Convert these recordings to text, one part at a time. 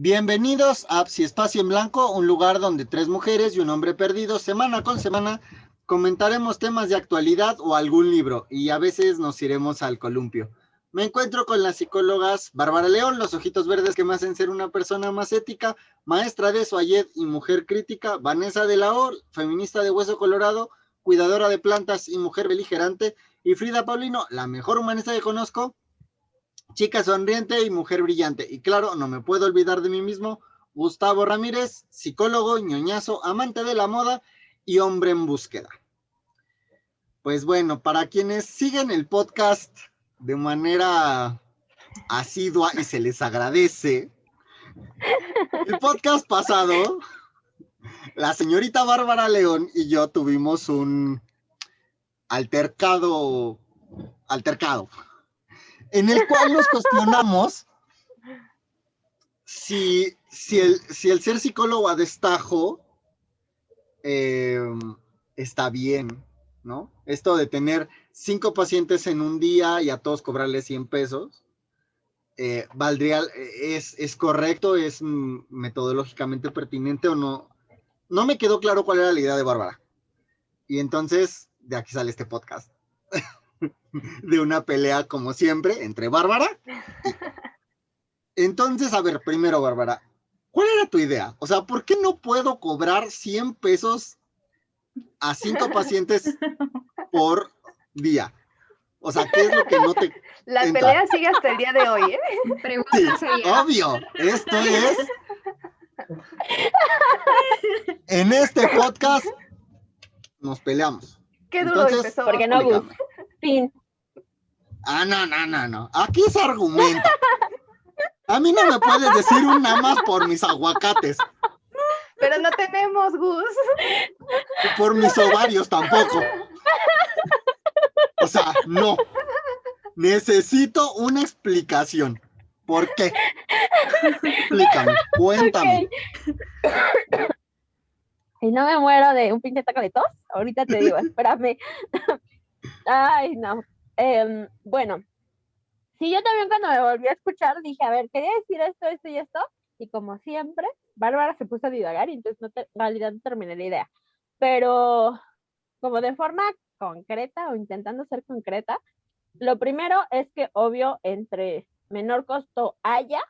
Bienvenidos a Psi Espacio en Blanco, un lugar donde tres mujeres y un hombre perdido, semana con semana, comentaremos temas de actualidad o algún libro, y a veces nos iremos al columpio. Me encuentro con las psicólogas Bárbara León, los ojitos verdes que me hacen ser una persona más ética, maestra de Soayet y mujer crítica, Vanessa de la O, feminista de hueso colorado, cuidadora de plantas y mujer beligerante, y Frida Paulino, la mejor humanista que conozco, chica sonriente y mujer brillante. Y claro, no me puedo olvidar de mí mismo, Gustavo Ramírez, psicólogo, ñoñazo, amante de la moda y hombre en búsqueda. Pues bueno, para quienes siguen el podcast de manera asidua y se les agradece, el podcast pasado, la señorita Bárbara León y yo tuvimos un altercado, en el cual nos cuestionamos si el ser psicólogo a destajo está bien, ¿no? Esto de tener 5 pacientes en un día y a todos cobrarles 100 pesos, valdría, es correcto, es metodológicamente pertinente o no. No me quedó claro cuál era la idea de Bárbara. Y entonces, de aquí sale este podcast. De una pelea, como siempre, entre Bárbara y... Entonces, a ver, primero, Bárbara, ¿cuál era tu idea? O sea, ¿por qué no puedo cobrar 100 pesos a 5 pacientes por día? O sea, ¿qué es lo que no te La entra? pelea sigue hasta el día de hoy, ¿eh? Pregunta Sí, sería. obvio, esto es... En este podcast nos peleamos. Qué duro empezó. ¿Por qué no, Gus? Fin. No. Aquí se argumenta. A mí no me puedes decir un nada más por mis aguacates. Pero no tenemos, Gus. Y por mis ovarios tampoco. O sea, no. Necesito una explicación. ¿Por qué? Explícame, cuéntame. Okay. Y no me muero de un pinche ataque de tos. Ahorita te digo, espérame. Ay, no. Bueno, sí, yo también cuando me volví a escuchar dije, a ver, quería decir esto y esto. Y como siempre, Bárbara se puso a divagar y entonces en realidad no terminé la idea. Pero como de forma concreta o intentando ser concreta, lo primero es que obvio entre menor costo haya,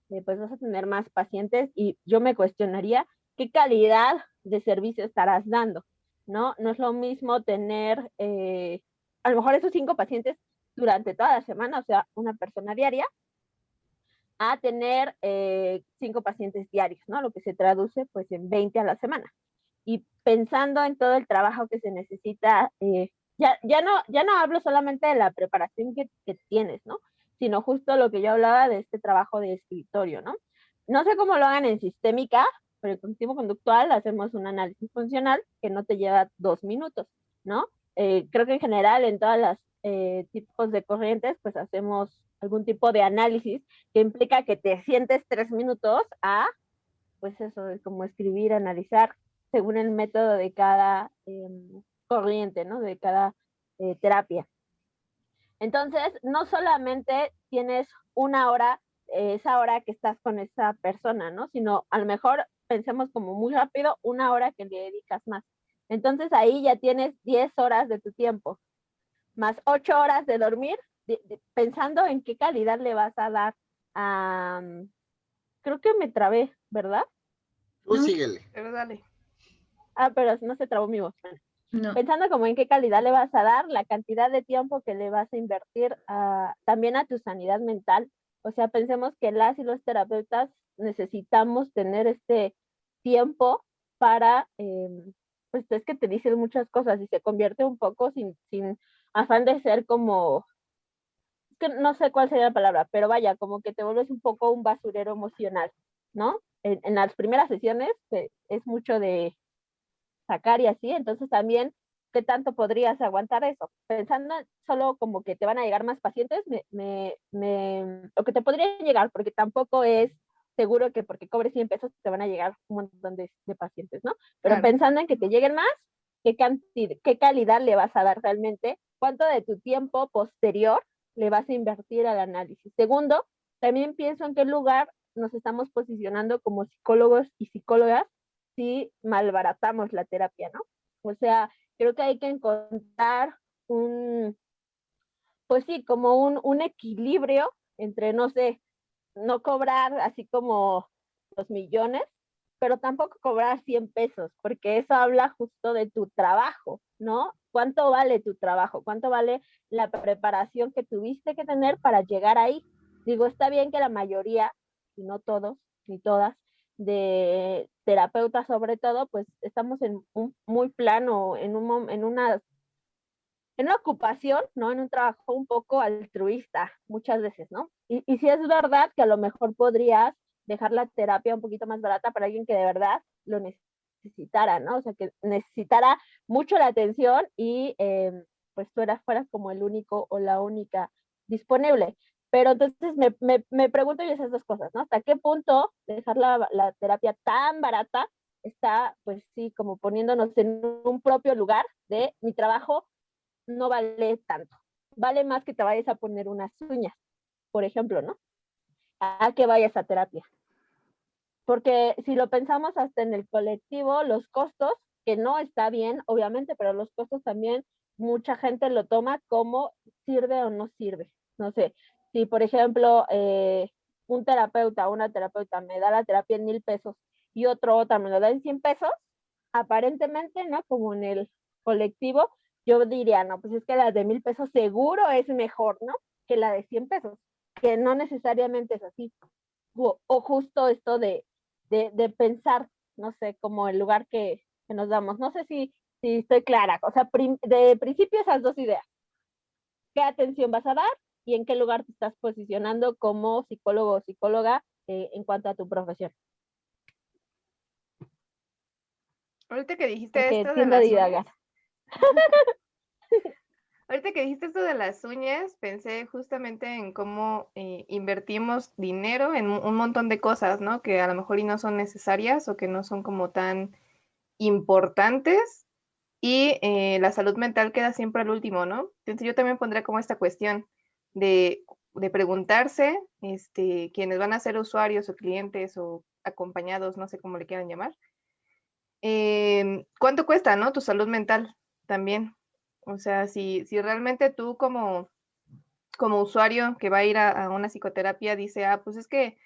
pues vas a tener más pacientes y yo me cuestionaría qué calidad de servicio estarás dando, ¿no? No es lo mismo tener a lo mejor esos 5 pacientes durante toda la semana, o sea, una persona diaria, a tener 5 pacientes diarios, ¿no? Lo que se traduce pues en 20 a la semana. Y pensando en todo el trabajo que se necesita, ya no hablo solamente de la preparación que tienes, ¿no? Sino justo lo que yo hablaba de este trabajo de escritorio, ¿no? No sé cómo lo hagan en sistémica, pero en cognitivo conductual hacemos un análisis funcional que no te lleva 2 minutos, ¿no? Creo que en general en todas las tipos de corrientes, pues hacemos algún tipo de análisis que implica que te sientes 3 minutos a, pues eso, como escribir, analizar, según el método de cada corriente, ¿no? De cada terapia. Entonces, no solamente tienes una hora, esa hora que estás con esa persona, ¿no? Sino a lo mejor pensemos como muy rápido, una hora que le dedicas más. Entonces ahí ya tienes 10 horas de tu tiempo, más 8 horas de dormir, pensando en qué calidad le vas a dar a... creo que me trabé, ¿verdad? Tú síguele. Pero dale. Pero no se trabó mi voz. No. Pensando como en qué calidad le vas a dar, la cantidad de tiempo que le vas a invertir también a tu sanidad mental. O sea, pensemos que las y los terapeutas necesitamos tener este tiempo para, pues es que te dicen muchas cosas y se convierte un poco sin afán de ser como, es que no sé cuál sería la palabra, pero vaya, como que te vuelves un poco un basurero emocional, ¿no? En las primeras sesiones es mucho de sacar y así, entonces también, ¿qué tanto podrías aguantar eso? Pensando solo como que te van a llegar más pacientes, o que te podrían llegar, porque tampoco es seguro que porque cobres 100 pesos te van a llegar un montón de pacientes, ¿no? Pero claro, pensando en que te lleguen más, ¿qué calidad le vas a dar realmente? ¿Cuánto de tu tiempo posterior le vas a invertir al análisis? Segundo, también pienso en qué lugar nos estamos posicionando como psicólogos y psicólogas si malbaratamos la terapia, ¿no? O sea, creo que hay que encontrar pues sí, como un equilibrio entre, no sé, no cobrar así como los millones, pero tampoco cobrar 100 pesos, porque eso habla justo de tu trabajo, ¿no? ¿Cuánto vale tu trabajo? ¿Cuánto vale la preparación que tuviste que tener para llegar ahí? Digo, está bien que la mayoría, y no todos, ni todas, de terapeutas sobre todo, pues estamos en un muy plano, en una ocupación, ¿no? En un trabajo un poco altruista muchas veces, ¿no? Y sí es verdad que a lo mejor podrías dejar la terapia un poquito más barata para alguien que de verdad lo necesitara, ¿no? O sea, que necesitara mucho la atención y pues tú fueras como el único o la única disponible. Pero entonces me pregunto yo esas dos cosas, ¿no? ¿Hasta qué punto dejar la terapia tan barata está, pues sí, como poniéndonos en un propio lugar de mi trabajo no vale tanto. Vale más que te vayas a poner unas uñas, por ejemplo, ¿no? A que vayas a terapia. Porque si lo pensamos hasta en el colectivo, los costos, que no está bien, obviamente, pero los costos también mucha gente lo toma como sirve o no sirve. No sé, si por ejemplo un terapeuta o una terapeuta me da la terapia en 1,000 pesos y otra me lo da en 100 pesos, aparentemente, ¿no? Como en el colectivo, yo diría, no, pues es que la de 1,000 pesos seguro es mejor, ¿no? Que la de 100 pesos, que no necesariamente es así. O justo esto de pensar, no sé, como el lugar que nos damos. No sé si estoy clara. O sea, de principio esas dos ideas. ¿Qué atención vas a dar y en qué lugar te estás posicionando como psicólogo o psicóloga en cuanto a tu profesión? Ahorita que dijiste Porque esto de tiendo a las divagar. uñas, ahorita que dijiste esto de las uñas, pensé justamente en cómo invertimos dinero en un montón de cosas, ¿no? Que a lo mejor y no son necesarias o que no son como tan importantes y la salud mental queda siempre al último, ¿no? Entonces yo también pondría como esta cuestión de preguntarse, quienes van a ser usuarios o clientes o acompañados, no sé cómo le quieran llamar, ¿cuánto cuesta, no? Tu salud mental también. O sea, si realmente tú como usuario que va a ir a una psicoterapia dice, pues es que,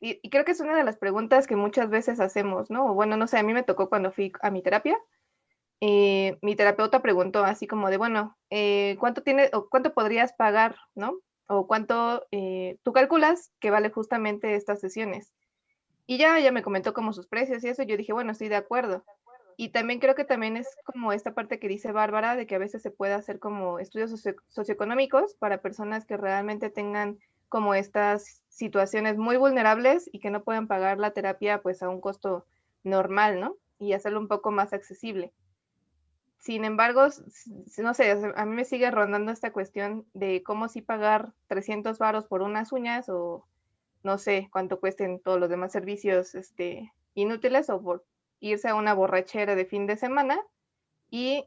y creo que es una de las preguntas que muchas veces hacemos, ¿no? O bueno, no sé, a mí me tocó cuando fui a mi terapia, mi terapeuta preguntó así como de, bueno, ¿cuánto tiene o cuánto podrías pagar, ¿no? O cuánto tú calculas que vale justamente estas sesiones. Y ya ella me comentó como sus precios y eso, yo dije, bueno, estoy de acuerdo. Y también creo que también es como esta parte que dice Bárbara, de que a veces se puede hacer como estudios socioeconómicos para personas que realmente tengan como estas situaciones muy vulnerables y que no puedan pagar la terapia pues a un costo normal, ¿no? Y hacerlo un poco más accesible. Sin embargo, no sé, a mí me sigue rondando esta cuestión de cómo sí pagar 300 varos por unas uñas o no sé cuánto cuesten todos los demás servicios inútiles o por irse a una borrachera de fin de semana y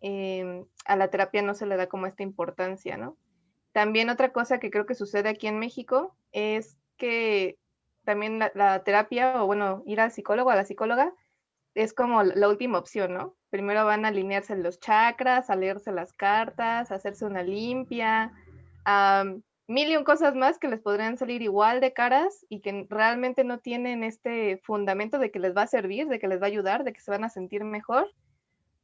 a la terapia no se le da como esta importancia, ¿no? También otra cosa que creo que sucede aquí en México es que también la terapia o bueno, ir al psicólogo, a la psicóloga, es como la última opción, ¿no? Primero van a alinearse los chakras, a leerse las cartas, a hacerse una limpia, a mil y un cosas más que les podrían salir igual de caras y que realmente no tienen este fundamento de que les va a servir, de que les va a ayudar, de que se van a sentir mejor.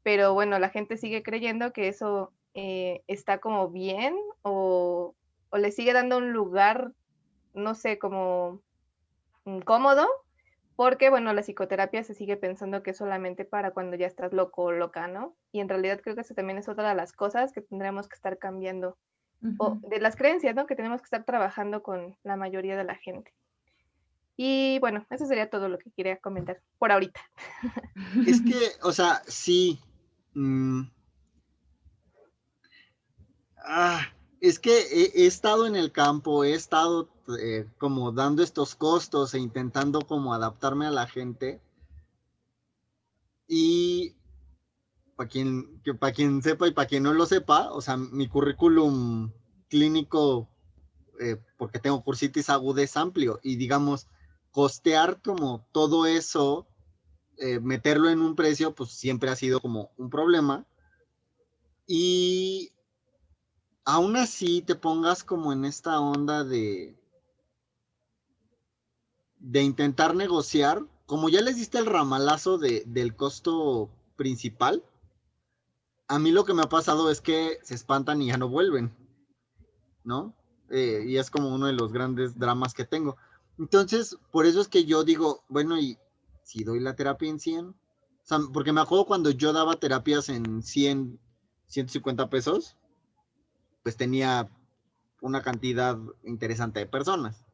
Pero bueno, la gente sigue creyendo que eso está como bien o le sigue dando un lugar, no sé, como cómodo porque, bueno, la psicoterapia se sigue pensando que es solamente para cuando ya estás loco o loca, ¿no? Y en realidad creo que eso también es otra de las cosas que tendremos que estar cambiando, o de las creencias, ¿no? Que tenemos que estar trabajando con la mayoría de la gente. Y bueno, eso sería todo lo que quería comentar por ahorita. Es que, o sea, sí. Es que he estado en el campo, he estado como dando estos costos e intentando como adaptarme a la gente. Y para quien sepa y para quien no lo sepa, o sea, mi currículum clínico, porque tengo cursitis aguda, es amplio. Y digamos, costear como todo eso, meterlo en un precio, pues siempre ha sido como un problema. Y aún así te pongas como en esta onda de intentar negociar, como ya les diste el ramalazo del costo principal, a mí lo que me ha pasado es que se espantan y ya no vuelven, ¿no? Y es como uno de los grandes dramas que tengo. Entonces, por eso es que yo digo, bueno, y si doy la terapia en 100, o sea, porque me acuerdo cuando yo daba terapias en 100, 150 pesos, pues tenía una cantidad interesante de personas.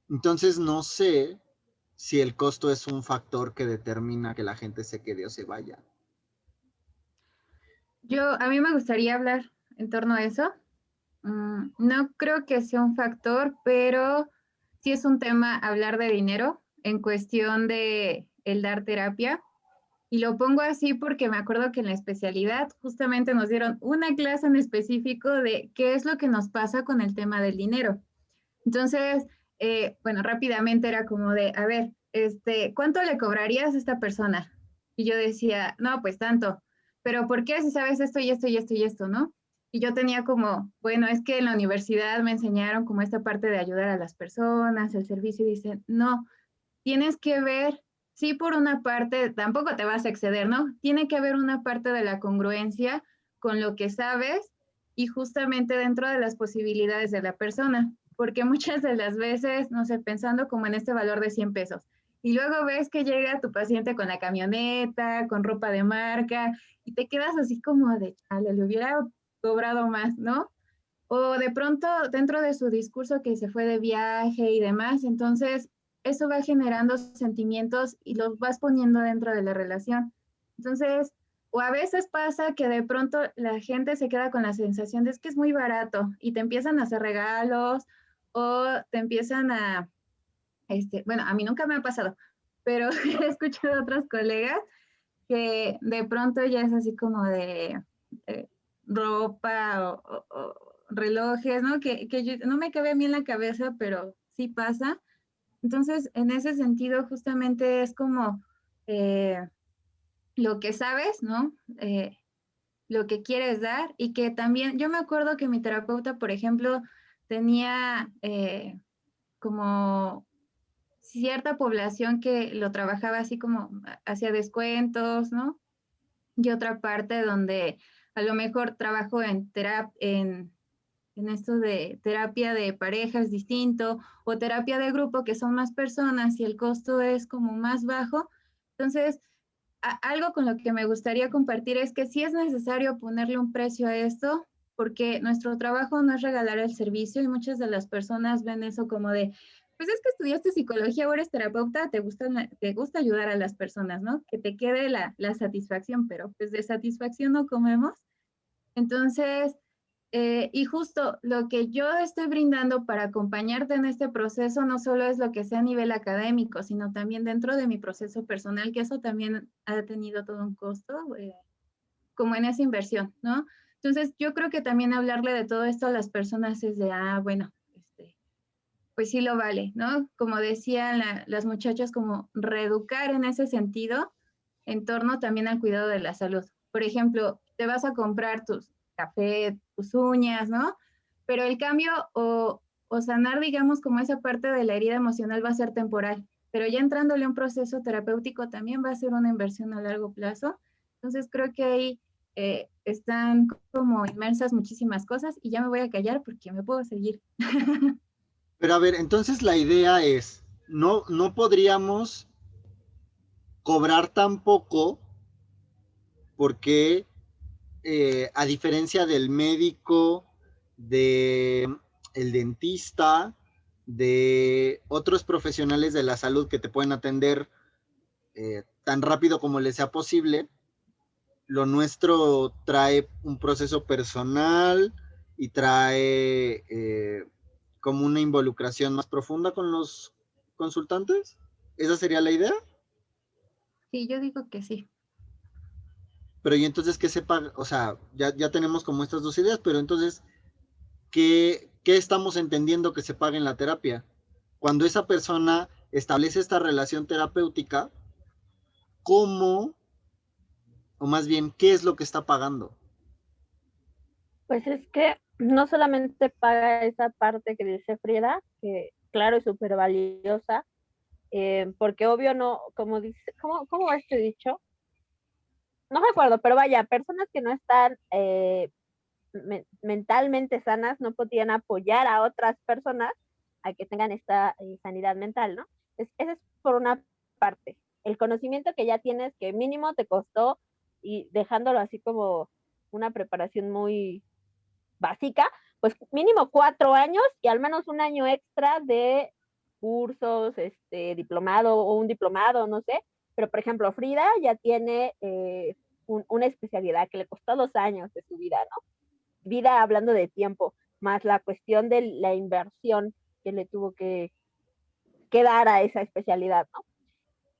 Entonces, no sé si el costo es un factor que determina que la gente se quede o se vaya. A mí me gustaría hablar en torno a eso. No creo que sea un factor, pero sí es un tema hablar de dinero en cuestión de el dar terapia. Y lo pongo así porque me acuerdo que en la especialidad justamente nos dieron una clase en específico de qué es lo que nos pasa con el tema del dinero. Entonces, bueno, rápidamente era como de, a ver, ¿cuánto le cobrarías a esta persona? Y yo decía, no, pues tanto, pero ¿por qué si sabes esto y esto y esto y esto, no? Y yo tenía como, bueno, es que en la universidad me enseñaron como esta parte de ayudar a las personas, el servicio, y dicen, no, tienes que ver, sí, por una parte, tampoco te vas a exceder, ¿no? Tiene que haber una parte de la congruencia con lo que sabes y justamente dentro de las posibilidades de la persona, porque muchas de las veces, no sé, pensando como en este valor de 100 pesos, y luego ves que llega tu paciente con la camioneta, con ropa de marca, y te quedas así como de, chale, le hubiera cobrado más, ¿no? O de pronto dentro de su discurso que se fue de viaje y demás, entonces eso va generando sentimientos y los vas poniendo dentro de la relación. Entonces, o a veces pasa que de pronto la gente se queda con la sensación de es que es muy barato y te empiezan a hacer regalos o te empiezan a, bueno, a mí nunca me ha pasado, pero he escuchado a otros colegas que de pronto ya es así como de ropa o relojes, ¿no? Que no me cabe a mí en la cabeza, pero sí pasa. Entonces, en ese sentido, justamente es como eh, lo que sabes, ¿no? Lo que quieres dar y que también, yo me acuerdo que mi terapeuta, por ejemplo, tenía como cierta población que lo trabajaba así como hacía descuentos, ¿no? Y otra parte donde a lo mejor trabajo en esto de terapia de pareja es distinto o terapia de grupo que son más personas y el costo es como más bajo. Entonces, algo con lo que me gustaría compartir es que sí es necesario ponerle un precio a esto porque nuestro trabajo no es regalar el servicio y muchas de las personas ven eso como de, pues es que estudiaste psicología, ahora eres terapeuta, te gusta ayudar a las personas, ¿no? Que te quede la satisfacción, pero pues de satisfacción no comemos. Entonces, y justo lo que yo estoy brindando para acompañarte en este proceso no solo es lo que sea a nivel académico, sino también dentro de mi proceso personal, que eso también ha tenido todo un costo, como en esa inversión, ¿no? Entonces, yo creo que también hablarle de todo esto a las personas es de, bueno, pues sí lo vale, ¿no? Como decían las muchachas, como reeducar en ese sentido en torno también al cuidado de la salud. Por ejemplo, te vas a comprar tus café, tus uñas, ¿no? Pero el cambio o sanar, digamos, como esa parte de la herida emocional va a ser temporal, pero ya entrándole a un proceso terapéutico también va a ser una inversión a largo plazo. Entonces creo que ahí están como inmersas muchísimas cosas y ya me voy a callar porque me puedo seguir. Pero a ver, entonces la idea es, no podríamos cobrar tan poco porque a diferencia del médico, de el dentista, de otros profesionales de la salud que te pueden atender tan rápido como les sea posible, lo nuestro trae un proceso personal y trae como una involucración más profunda con los consultantes. ¿Esa sería la idea? Sí, yo digo que sí. Pero y entonces, ¿qué se paga? O sea, ya tenemos como estas dos ideas, pero entonces, ¿qué estamos entendiendo que se paga en la terapia? Cuando esa persona establece esta relación terapéutica, ¿cómo, o más bien, qué es lo que está pagando? Pues es que no solamente paga esa parte que dice Frida, que claro es súper valiosa, porque obvio no, como dice, ¿cómo va este dicho? No recuerdo, pero vaya, personas que no están mentalmente sanas no podían apoyar a otras personas a que tengan esta sanidad mental, ¿no? Esa es por una parte. El conocimiento que ya tienes, que mínimo te costó, y dejándolo así como una preparación muy básica, pues mínimo 4 años y al menos un año extra de cursos, diplomado o un diplomado, no sé. Pero, por ejemplo, Frida ya tiene una especialidad que le costó 2 años de su vida, ¿no? Vida hablando de tiempo, más la cuestión de la inversión que le tuvo que dar a esa especialidad, ¿no?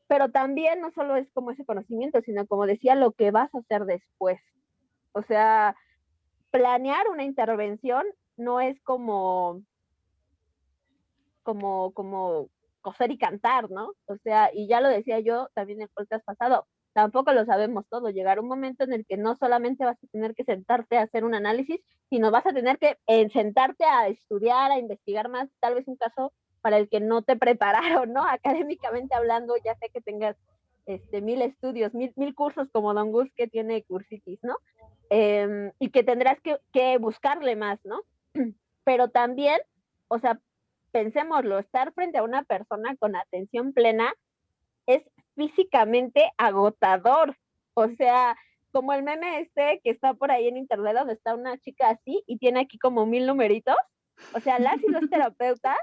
Pero también no solo es como ese conocimiento, sino como decía, lo que vas a hacer después. O sea, planear una intervención no es como coser y cantar, ¿no? O sea, y ya lo decía yo también en el podcast pasado, tampoco lo sabemos todo. Llegará un momento en el que no solamente vas a tener que sentarte a hacer un análisis, sino vas a tener que sentarte a estudiar, a investigar más, tal vez un caso para el que no te prepararon, ¿no? Académicamente hablando, ya sé que tengas 1000 estudios, mil cursos como Don Gus que tiene Cursitis, ¿no? Y que tendrás que buscarle más, ¿no? Pero también, o sea, pensémoslo, estar frente a una persona con atención plena es físicamente agotador. O sea, como el meme que está por ahí en internet donde está una chica así y tiene aquí como 1000 numeritos. O sea, las y los terapeutas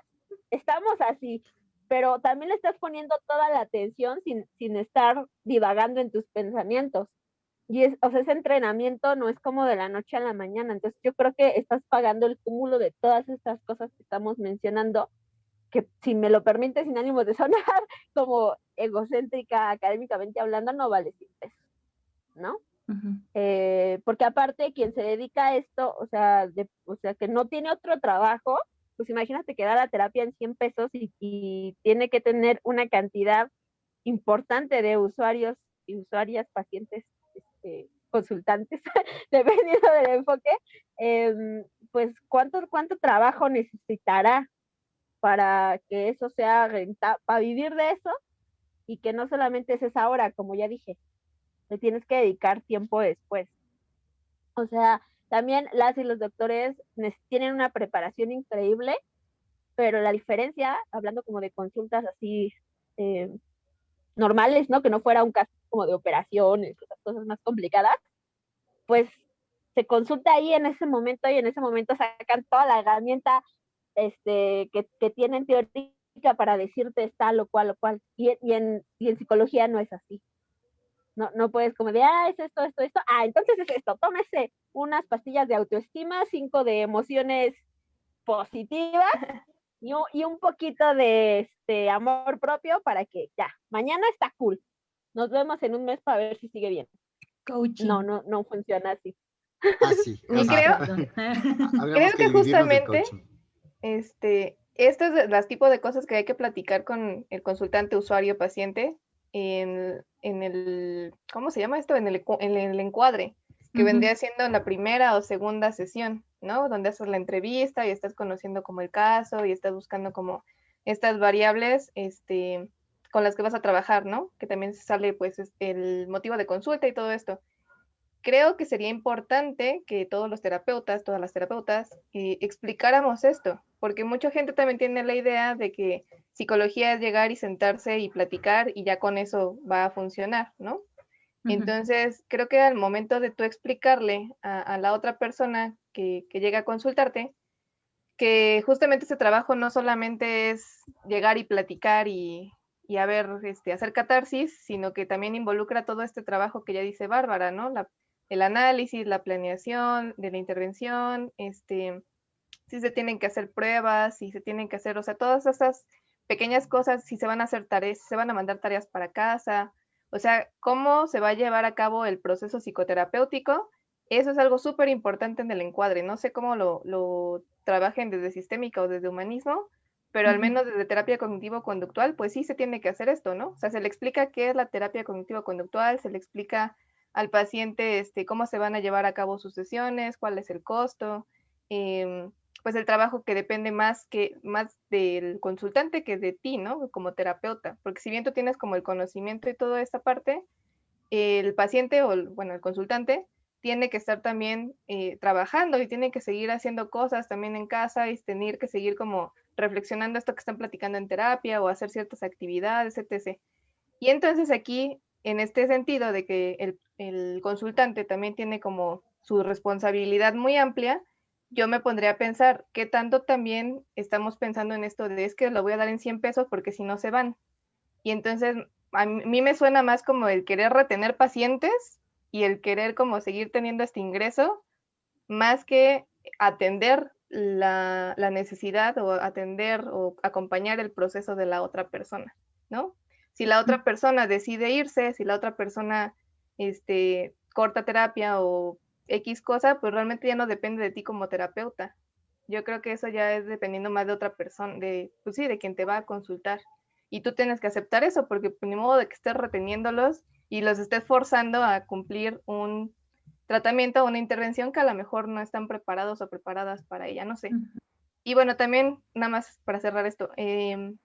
estamos así, pero también le estás poniendo toda la atención sin estar divagando en tus pensamientos. Y o sea, ese entrenamiento no es como de la noche a la mañana. Entonces yo creo que estás pagando el cúmulo de todas estas cosas que estamos mencionando, que si me lo permite, sin ánimo de sonar como egocéntrica académicamente hablando, no vale 100 pesos, ¿no? Porque aparte quien se dedica a esto, o sea, que no tiene otro trabajo, pues imagínate que da la terapia en 100 pesos y tiene que tener una cantidad importante de usuarios y usuarias, pacientes, consultantes, dependiendo del enfoque, pues ¿cuánto trabajo necesitará para que eso sea rentable, para vivir de eso, y que no solamente es esa hora, como ya dije, le tienes que dedicar tiempo después? O sea, también las y los doctores tienen una preparación increíble, pero la diferencia, hablando como de consultas así normales, ¿no? Que no fuera un caso como de operaciones, esas cosas más complicadas, pues se consulta ahí en ese momento y en ese momento sacan toda la herramienta que tienen teórica para decirte tal o cual. Y en psicología no es así. No puedes como de, es esto, entonces es esto, tómese unas pastillas de autoestima, 5 de emociones positivas y un poquito de amor propio para que ya, mañana está cool. Nos vemos en un mes para ver si sigue bien. Coaching. No funciona así. Así. Y creo que justamente estos es los tipos de cosas que hay que platicar con el consultante, usuario, paciente en el, ¿cómo se llama esto? En el encuadre, que vendría siendo en la primera o segunda sesión, ¿no? Donde haces la entrevista y estás conociendo como el caso y estás buscando como estas variables con las que vas a trabajar, ¿no? Que también sale pues el motivo de consulta y todo esto. Creo que sería importante que todos los terapeutas, todas las terapeutas, explicáramos esto, porque mucha gente también tiene la idea de que psicología es llegar y sentarse y platicar y ya con eso va a funcionar, ¿no? Entonces, creo que al momento de tú explicarle a la otra persona que llega a consultarte, que justamente ese trabajo no solamente es llegar y platicar y a ver, hacer catarsis, sino que también involucra todo este trabajo que ya dice Bárbara, ¿no? El análisis, la planeación de la intervención, si se tienen que hacer pruebas, si se tienen que hacer, o sea, todas esas pequeñas cosas, si se van a hacer tareas, si se van a mandar tareas para casa, o sea, cómo se va a llevar a cabo el proceso psicoterapéutico, eso es algo súper importante en el encuadre. No sé cómo lo trabajen desde sistémica o desde humanismo, pero al menos desde terapia cognitivo-conductual, pues sí se tiene que hacer esto, ¿no? O sea, se le explica qué es la terapia cognitivo-conductual, se le explica al paciente cómo se van a llevar a cabo sus sesiones, cuál es el costo, pues el trabajo que depende más del consultante que de ti, ¿no? Como terapeuta, porque si bien tú tienes como el conocimiento y toda esta parte, el paciente bueno, el consultante tiene que estar también trabajando y tiene que seguir haciendo cosas también en casa y tener que seguir como reflexionando esto que están platicando en terapia o hacer ciertas actividades, etc. Y entonces aquí, en este sentido de que el consultante también tiene como su responsabilidad muy amplia, yo me pondría a pensar qué tanto también estamos pensando en esto de es que lo voy a dar en 100 pesos porque si no se van. Y entonces a mí me suena más como el querer retener pacientes y el querer como seguir teniendo este ingreso, más que atender la necesidad o atender o acompañar el proceso de la otra persona, ¿no? Si la otra persona decide irse, si la otra persona corta terapia o X cosa, pues realmente ya no depende de ti como terapeuta. Yo creo que eso ya es dependiendo más de otra persona, pues sí, de quien te va a consultar. Y tú tienes que aceptar eso, porque pues, ni modo de que estés reteniéndolos y los estés forzando a cumplir un tratamiento o una intervención que a lo mejor no están preparados o preparadas para ella, no sé. Y bueno, también, nada más para cerrar esto, en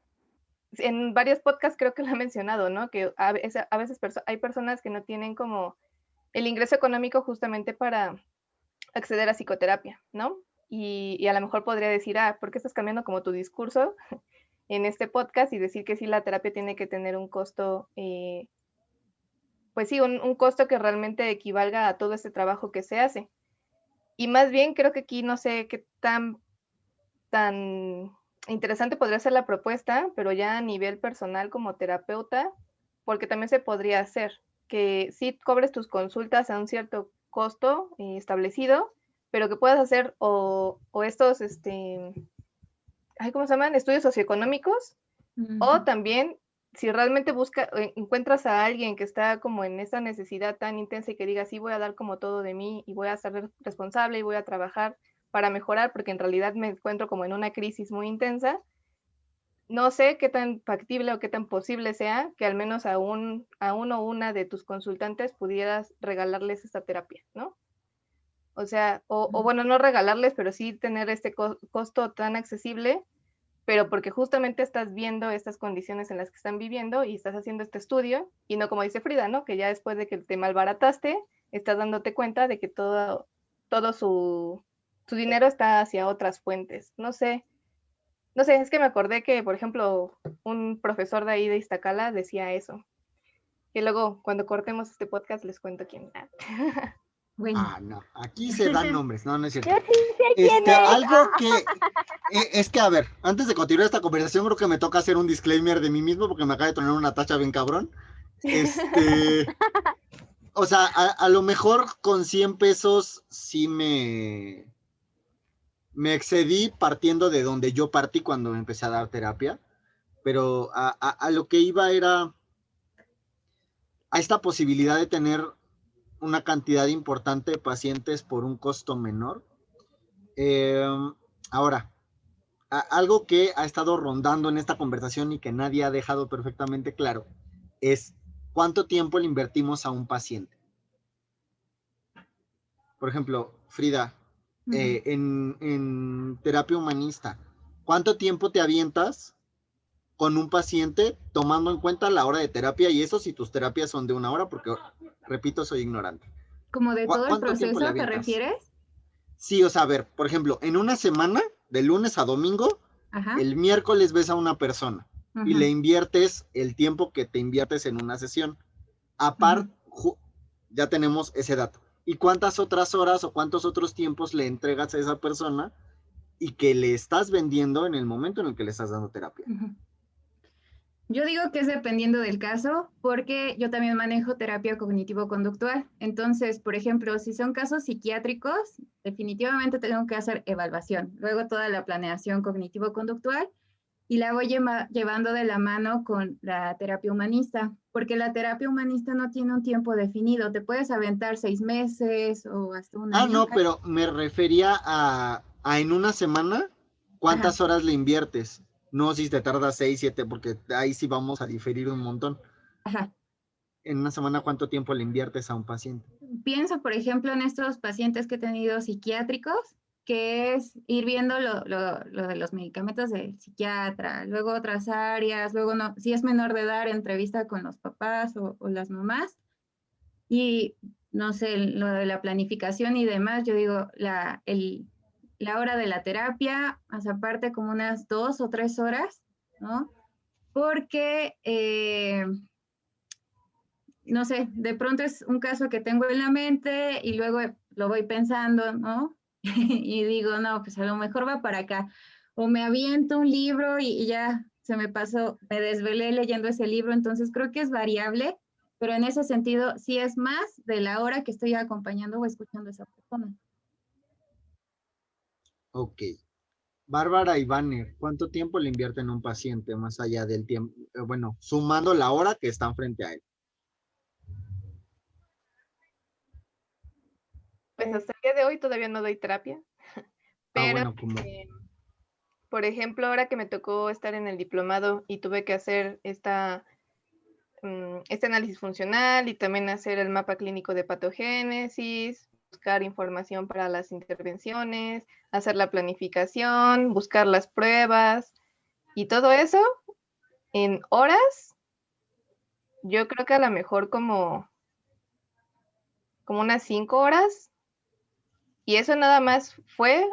varios podcasts creo que lo he mencionado, ¿no? Que a veces hay personas que no tienen como el ingreso económico justamente para acceder a psicoterapia, ¿no? Y a lo mejor podría decir, ¿por qué estás cambiando como tu discurso en este podcast y decir que sí, la terapia tiene que tener un costo, pues sí, un costo que realmente equivalga a todo este trabajo que se hace? Y más bien creo que aquí no sé qué tan interesante podría ser la propuesta, pero ya a nivel personal como terapeuta, porque también se podría hacer que sí cobres tus consultas a un cierto costo establecido, pero que puedas hacer o estos, ¿cómo se llaman? Estudios socioeconómicos, o también si realmente encuentras a alguien que está como en esa necesidad tan intensa y que diga, sí, voy a dar como todo de mí y voy a ser responsable y voy a trabajar para mejorar, porque en realidad me encuentro como en una crisis muy intensa, no sé qué tan factible o qué tan posible sea que al menos a uno o una de tus consultantes pudieras regalarles esta terapia, ¿no? O sea, o bueno, no regalarles, pero sí tener este costo tan accesible, pero porque justamente estás viendo estas condiciones en las que están viviendo y estás haciendo este estudio, y no como dice Frida, ¿no? Que ya después de que te malbarataste, estás dándote cuenta de que todo su dinero está hacia otras fuentes. No sé, es que me acordé que, por ejemplo, un profesor de ahí de Iztacala decía eso. Y luego, cuando cortemos este podcast, les cuento quién. Bueno, No, aquí se dan nombres, no es cierto. Yo sí sé quién es. Algo que, es que a ver, antes de continuar esta conversación, creo que me toca hacer un disclaimer de mí mismo, porque me acaba de tener una tacha bien cabrón. O sea, a lo mejor con 100 pesos sí me excedí partiendo de donde yo partí cuando empecé a dar terapia, pero a lo que iba era a esta posibilidad de tener una cantidad importante de pacientes por un costo menor. Ahora, algo que ha estado rondando en esta conversación y que nadie ha dejado perfectamente claro es cuánto tiempo le invertimos a un paciente. Por ejemplo, Frida, en terapia humanista, ¿cuánto tiempo te avientas con un paciente tomando en cuenta la hora de terapia? Y eso si tus terapias son de 1 hora, porque, repito, soy ignorante. ¿como de todo el ¿Cuánto tiempo le proceso te avientas? refieres? Sí, o sea, a ver, por ejemplo, en una semana, de lunes a domingo, Ajá. el miércoles ves a una persona y le inviertes el tiempo que te inviertes en una sesión. Aparte, ya tenemos ese dato. ¿Y cuántas otras horas o cuántos otros tiempos le entregas a esa persona y que le estás vendiendo en el momento en el que le estás dando terapia? Yo digo que es dependiendo del caso, porque yo también manejo terapia cognitivo-conductual. Entonces, por ejemplo, si son casos psiquiátricos, definitivamente tengo que hacer evaluación, luego toda la planeación cognitivo-conductual, y la voy llevando de la mano con la terapia humanista, porque la terapia humanista no tiene un tiempo definido, te puedes aventar 6 meses o hasta un año. No, pero me refería a en una semana, ¿cuántas horas le inviertes? No si te tardas 6, 7, porque ahí sí vamos a diferir un montón. Ajá. En una semana, ¿cuánto tiempo le inviertes a un paciente? Pienso, por ejemplo, en estos pacientes que he tenido psiquiátricos, que es ir viendo lo de los medicamentos del psiquiatra, luego otras áreas, luego no, si es menor de edad, entrevista con los papás o las mamás, y no sé, lo de la planificación y demás, yo digo, la hora de la terapia, más aparte como unas 2 o 3 horas, ¿no? Porque no sé, de pronto es un caso que tengo en la mente y luego lo voy pensando, ¿no? Y digo, no, pues a lo mejor va para acá. O me aviento un libro y ya se me pasó, me desvelé leyendo ese libro, entonces creo que es variable, pero en ese sentido sí es más de la hora que estoy acompañando o escuchando a esa persona. Ok. Bárbara y Banner, ¿cuánto tiempo le invierten a un paciente más allá del tiempo? Bueno, sumando la hora que están frente a él. Pues hasta el día de hoy todavía no doy terapia, pero Bueno, como eh, por ejemplo, ahora que me tocó estar en el diplomado y tuve que hacer este análisis funcional y también hacer el mapa clínico de patogénesis, buscar información para las intervenciones, hacer la planificación, buscar las pruebas y todo eso en horas, yo creo que a lo mejor como unas 5 horas. Y eso nada más fue,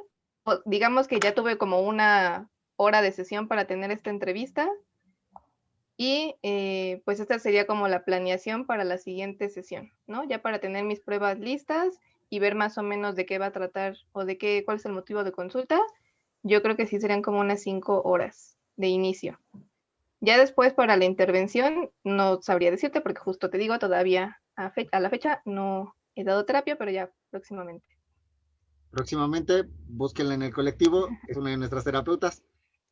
digamos que ya tuve como una hora de sesión para tener esta entrevista y pues esta sería como la planeación para la siguiente sesión, ¿no? Ya para tener mis pruebas listas y ver más o menos de qué va a tratar o cuál es el motivo de consulta, yo creo que sí serían como unas 5 horas de inicio. Ya después para la intervención no sabría decirte porque justo te digo, todavía a la fecha no he dado terapia, pero ya próximamente. próximamente, búsquenla en el colectivo, es una de nuestras terapeutas.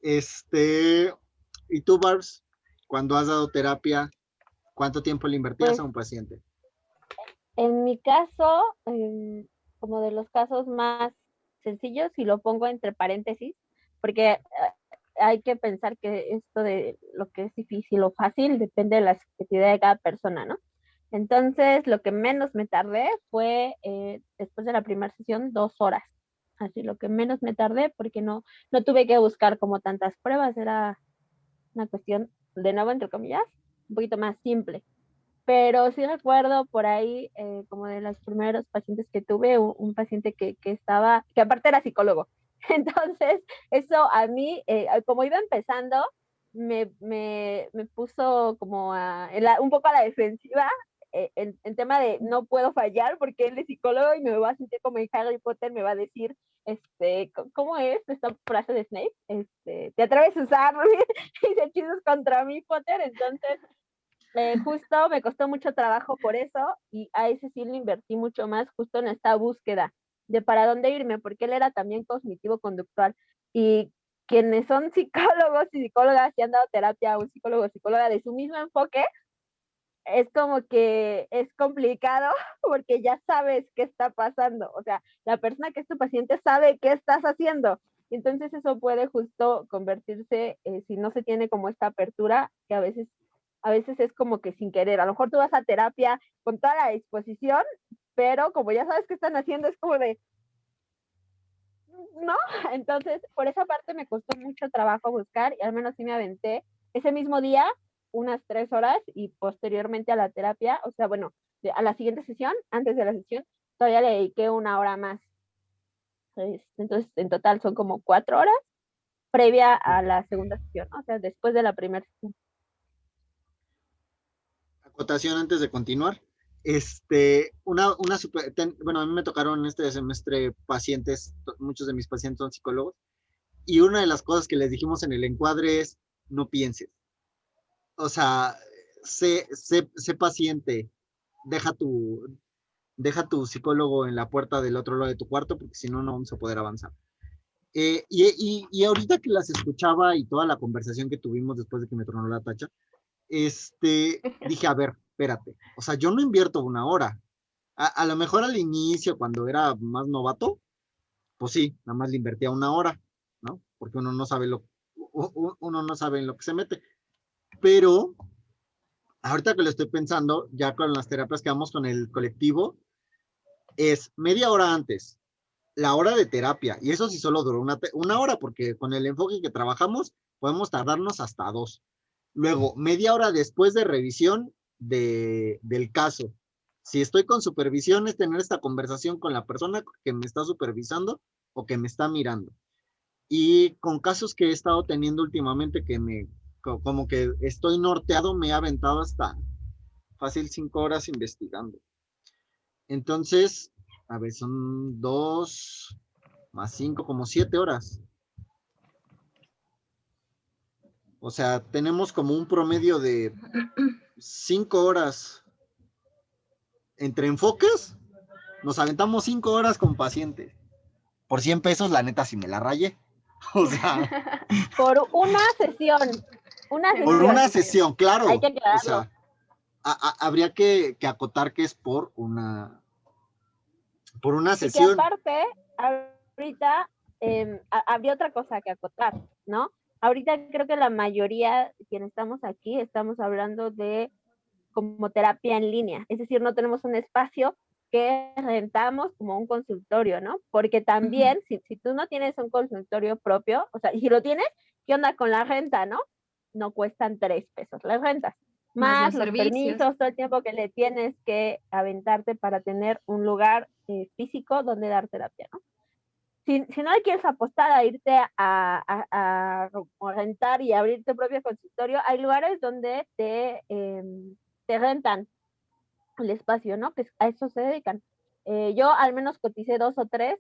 ¿Y tú, Barbs, cuando has dado terapia, cuánto tiempo le invertías Pues a un paciente? en mi caso, como de los casos más sencillos, y lo pongo entre paréntesis, porque hay que pensar que esto de lo que es difícil o fácil depende de la subjetividad de cada persona, ¿no? Entonces, lo que menos me tardé fue, después de la primera sesión, 2 horas. Así, lo que menos me tardé, porque no tuve que buscar como tantas pruebas, era una cuestión, de nuevo, entre comillas, un poquito más simple. Pero sí recuerdo por ahí, como de los primeros pacientes que tuve, un paciente que aparte era psicólogo. Entonces, eso a mí, como iba empezando, me puso como un poco a la defensiva, en tema de no puedo fallar porque él es psicólogo y me va a sentir como en Harry Potter, me va a decir, ¿cómo es esta frase de Snape? ¿Te atreves a usar mis hechizos contra mí, Potter? Entonces, justo me costó mucho trabajo por eso y a ese sí le invertí mucho más justo en esta búsqueda de para dónde irme, porque él era también cognitivo-conductual y quienes son psicólogos y psicólogas y han dado terapia a un psicólogo o psicóloga de su mismo enfoque, es como que es complicado porque ya sabes qué está pasando, o sea, la persona que es tu paciente sabe qué estás haciendo. Entonces eso puede justo convertirse, si no se tiene como esta apertura, que a veces es como que sin querer. A lo mejor tú vas a terapia con toda la disposición, pero como ya sabes qué están haciendo, es como de, ¿no? Entonces, por esa parte me costó mucho trabajo buscar y al menos sí me aventé ese mismo día unas 3 horas y posteriormente a la terapia, o sea, bueno, a la siguiente sesión, antes de la sesión, todavía le dediqué una hora más. Entonces, en total son como 4 horas previa a la segunda sesión, ¿no? O sea, después de la primera sesión. Acotación antes de continuar. Bueno, a mí me tocaron este semestre pacientes, muchos de mis pacientes son psicólogos, y una de las cosas que les dijimos en el encuadre es, no pienses. O sea, sé paciente, deja tu psicólogo en la puerta del otro lado de tu cuarto, porque si no, no vamos a poder avanzar. Y ahorita que las escuchaba y toda la conversación que tuvimos después de que me tronó la tacha, dije, a ver, espérate, o sea, yo no invierto una hora. A lo mejor al inicio, cuando era más novato, pues sí, nada más le invertía una hora, ¿no? Porque uno no sabe uno no sabe en lo que se mete. Pero ahorita que lo estoy pensando, ya con las terapias que vamos con el colectivo, es media hora antes, la hora de terapia, y eso sí solo duró una hora, porque con el enfoque que trabajamos podemos tardarnos hasta 2. Luego, media hora después de revisión del caso. Si estoy con supervisión, es tener esta conversación con la persona que me está supervisando o que me está mirando. Y con casos que he estado teniendo últimamente como que estoy norteado, me he aventado hasta fácil 5 horas investigando. Entonces, a ver, son 2 más 5, como 7 horas. O sea, tenemos como un promedio de 5 horas entre enfoques. Nos aventamos 5 horas con pacientes. Por 100 pesos, la neta, si me la rayé. O sea, Por una sesión. por una sesión, claro. Hay que O aclararlo. sea, habría que acotar que es por una Y que sesión. aparte, ahorita habría otra cosa que acotar, ¿no? Ahorita creo que la mayoría de quienes estamos aquí estamos hablando de como terapia en línea, es decir, no tenemos un espacio que rentamos como un consultorio, ¿no? Porque también, si tú no tienes un consultorio propio, o sea, y si lo tienes, ¿qué onda con la renta, no? No cuestan 3 pesos las rentas, más los servicios. permisos, todo el tiempo que le tienes que aventarte para tener un lugar físico donde dar terapia, ¿no? Si no le quieres apostar a irte a rentar y abrir tu propio consultorio, hay lugares donde te rentan el espacio, ¿no? Que a eso se dedican. Yo al menos coticé 2 o 3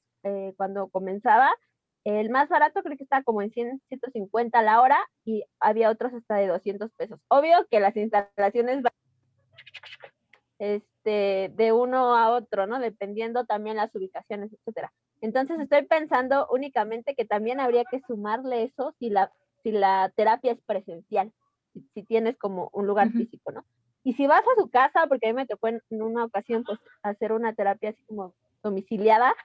cuando comenzaba. El más barato creo que estaba como en 100, 150 la hora y había otros hasta de 200 pesos. Obvio que las instalaciones van de uno a otro, ¿no? Dependiendo también las ubicaciones, etcétera. Entonces estoy pensando únicamente que también habría que sumarle eso si la terapia es presencial, si tienes como un lugar físico, ¿no? Y si vas a su casa, porque a mí me tocó en una ocasión pues hacer una terapia así como domiciliada,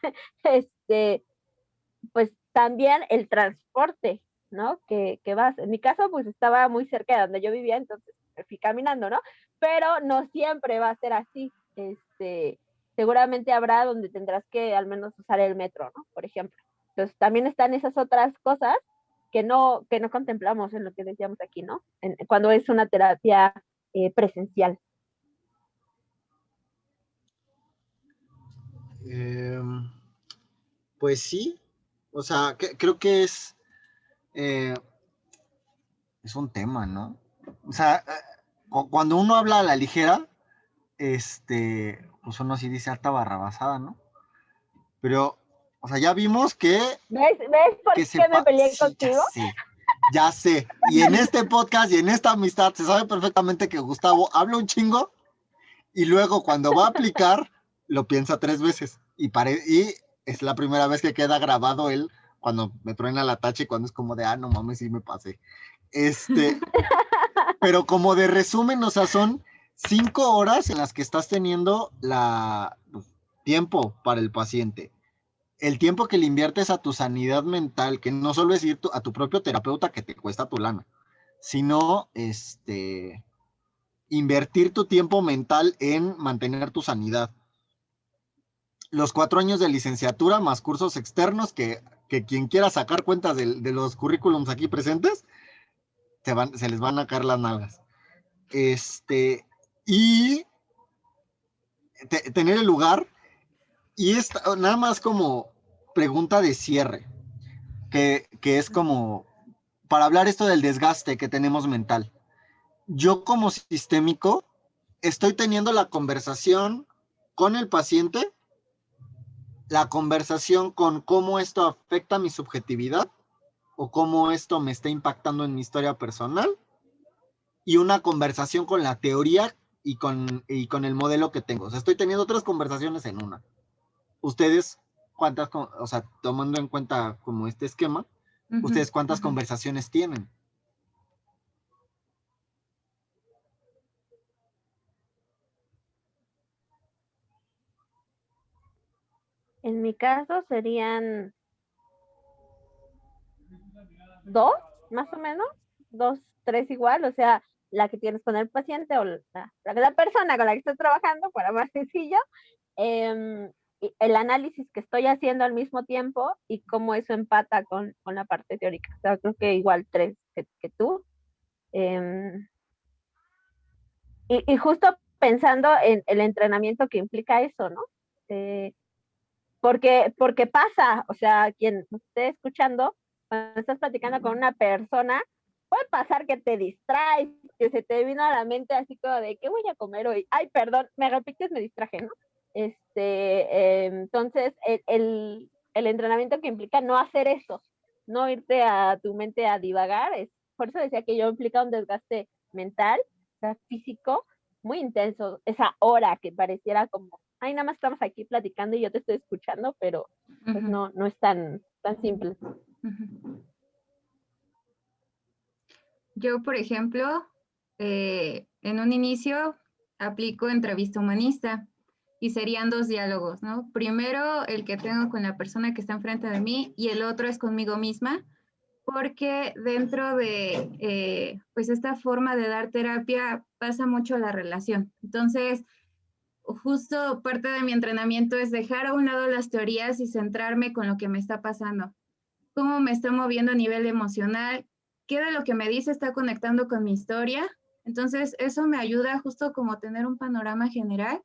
pues también el transporte, ¿no? Que vas. En mi caso, pues estaba muy cerca de donde yo vivía, entonces me fui caminando, ¿no? Pero no siempre va a ser así. Seguramente habrá donde tendrás que al menos usar el metro, ¿no? Por ejemplo. Entonces también están esas otras cosas que no contemplamos en lo que decíamos aquí, ¿no? Cuando es una terapia presencial. Pues sí, o sea, creo que es un tema, ¿no? O sea, cuando uno habla a la ligera, pues uno sí dice harta barrabasada, ¿no? Pero, o sea, ya vimos ¿Ves por qué me peleé sí, contigo? ya sé. Y en este podcast y en esta amistad se sabe perfectamente que Gustavo habla un chingo y luego cuando va a aplicar lo piensa 3 veces y es la primera vez que queda grabado él cuando me truena la tacha y cuando es como de, no mames, sí me pasé. Pero como de resumen, o sea, son 5 horas en las que estás teniendo tiempo para el paciente. El tiempo que le inviertes a tu sanidad mental, que no solo es ir a tu propio terapeuta que te cuesta tu lana, sino invertir tu tiempo mental en mantener tu sanidad. Los 4 años de licenciatura más cursos externos que quien quiera sacar cuentas de los currículums aquí presentes, se les van a caer las nalgas. Y tener el lugar. Y nada más como pregunta de cierre, que es como para hablar esto del desgaste que tenemos mental. Yo como sistémico estoy teniendo la conversación con el paciente, la conversación con cómo esto afecta mi subjetividad o cómo esto me está impactando en mi historia personal y una conversación con la teoría y con el modelo que tengo. O sea, estoy teniendo 3 conversaciones en una. Ustedes, o sea, tomando en cuenta como este esquema, ustedes cuántas conversaciones tienen. En mi caso serían 2, más o menos, 2, 3 igual, o sea, la que tienes con el paciente o la persona con la que estás trabajando, para más sencillo, y el análisis que estoy haciendo al mismo tiempo y cómo eso empata con la parte teórica. O sea, creo que igual 3 que tú. em, y justo pensando en el entrenamiento que implica eso, ¿no? Eh, porque pasa, o sea, quien esté escuchando, cuando estás platicando con una persona, puede pasar que te distraes, que se te vino a la mente así como de, ¿qué voy a comer hoy? Ay, perdón, me repites, me distraje, ¿no? Entonces, el entrenamiento que implica no hacer eso, no irte a tu mente a divagar, por eso decía que yo implica un desgaste mental, o sea, físico, muy intenso, esa hora que pareciera como, ay, nada más estamos aquí platicando y yo te estoy escuchando, pero pues no es tan simple. Yo, por ejemplo, en un inicio aplico entrevista humanista y serían 2 diálogos, ¿no? Primero, el que tengo con la persona que está enfrente de mí y el otro es conmigo misma, porque dentro de pues esta forma de dar terapia pasa mucho la relación. Entonces, justo parte de mi entrenamiento es dejar a un lado las teorías y centrarme con lo que me está pasando, cómo me está moviendo a nivel emocional, qué de lo que me dice está conectando con mi historia. Entonces, eso me ayuda justo como tener un panorama general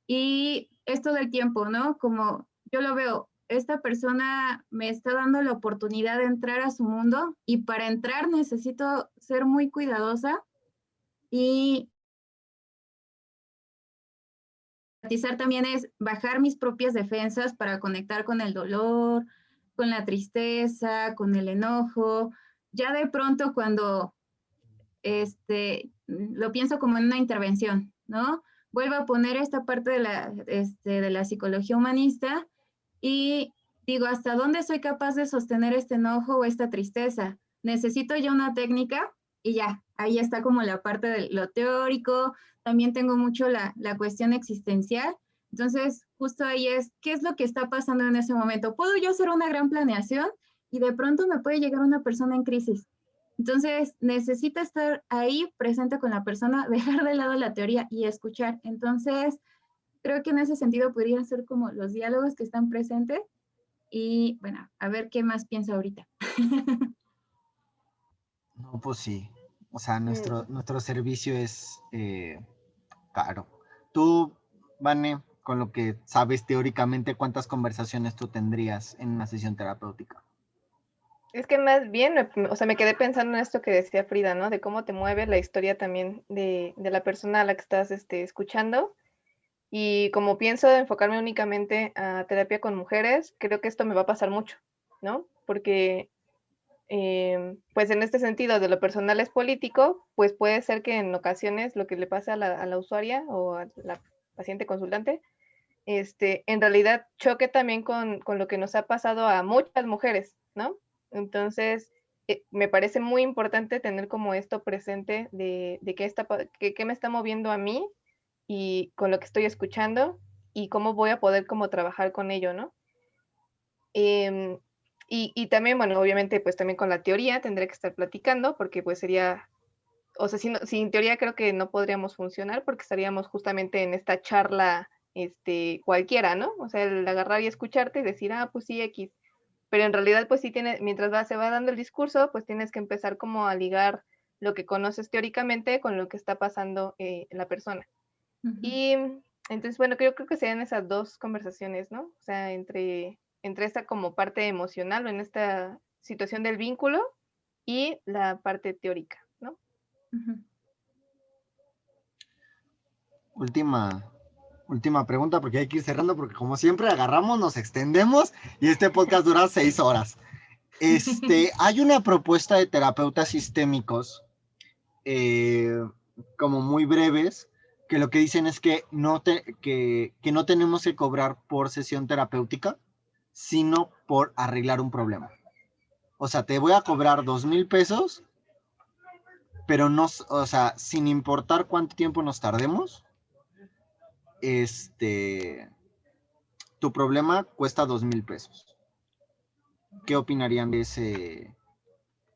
y esto del tiempo, ¿no? Como yo lo veo, esta persona me está dando la oportunidad de entrar a su mundo y para entrar necesito ser muy cuidadosa y empatizar también es bajar mis propias defensas para conectar con el dolor, con la tristeza, con el enojo. Ya de pronto cuando lo pienso como en una intervención, ¿no? Vuelvo a poner esta parte de la psicología humanista y digo, ¿hasta dónde soy capaz de sostener este enojo o esta tristeza? Necesito ya una técnica y ya, ahí está como la parte de lo teórico, también tengo mucho la cuestión existencial, entonces justo ahí es, ¿qué es lo que está pasando en ese momento? ¿Puedo yo hacer una gran planeación? Y de pronto me puede llegar una persona en crisis. Entonces, necesita estar ahí presente con la persona, dejar de lado la teoría y escuchar. Entonces, creo que en ese sentido podrían ser como los diálogos que están presentes y bueno, a ver qué más piensa ahorita. No, pues sí. O sea, nuestro servicio es caro. Tú, Vane, con lo que sabes teóricamente, ¿cuántas conversaciones tú tendrías en una sesión terapéutica? Es que más bien, o sea, me quedé pensando en esto que decía Frida, ¿no? De cómo te mueve la historia también de la persona a la que estás escuchando. Y como pienso enfocarme únicamente a terapia con mujeres, creo que esto me va a pasar mucho, ¿no? Porque, pues en este sentido, de lo personal es político, pues puede ser que en ocasiones lo que le pasa a la usuaria o a la paciente consultante, en realidad choque también con lo que nos ha pasado a muchas mujeres, ¿no? Entonces, me parece muy importante tener como esto presente de qué me está moviendo a mí y con lo que estoy escuchando y cómo voy a poder como trabajar con ello, ¿no? Y también, bueno, obviamente, pues también con la teoría tendré que estar platicando porque pues sería, o sea, sin teoría creo que no podríamos funcionar porque estaríamos justamente en esta charla, cualquiera, ¿no? O sea, el agarrar y escucharte y decir, ah, pues sí, X. Pero en realidad, pues sí tiene, mientras se va dando el discurso, pues tienes que empezar como a ligar lo que conoces teóricamente con lo que está pasando en la persona. Y entonces, bueno, creo que serían esas 2 conversaciones, ¿no? O sea, entre esta como parte emocional o en esta situación del vínculo y la parte teórica, ¿no? Última pregunta, porque hay que ir cerrando, porque como siempre agarramos, nos extendemos y este podcast dura 6 horas. Hay una propuesta de terapeutas sistémicos, como muy breves, que lo que dicen es que que no tenemos que cobrar por sesión terapéutica, sino por arreglar un problema. O sea, te voy a cobrar 2,000 pesos, pero no, o sea, sin importar cuánto tiempo nos tardemos, tu problema cuesta 2,000 pesos. ¿Qué opinarían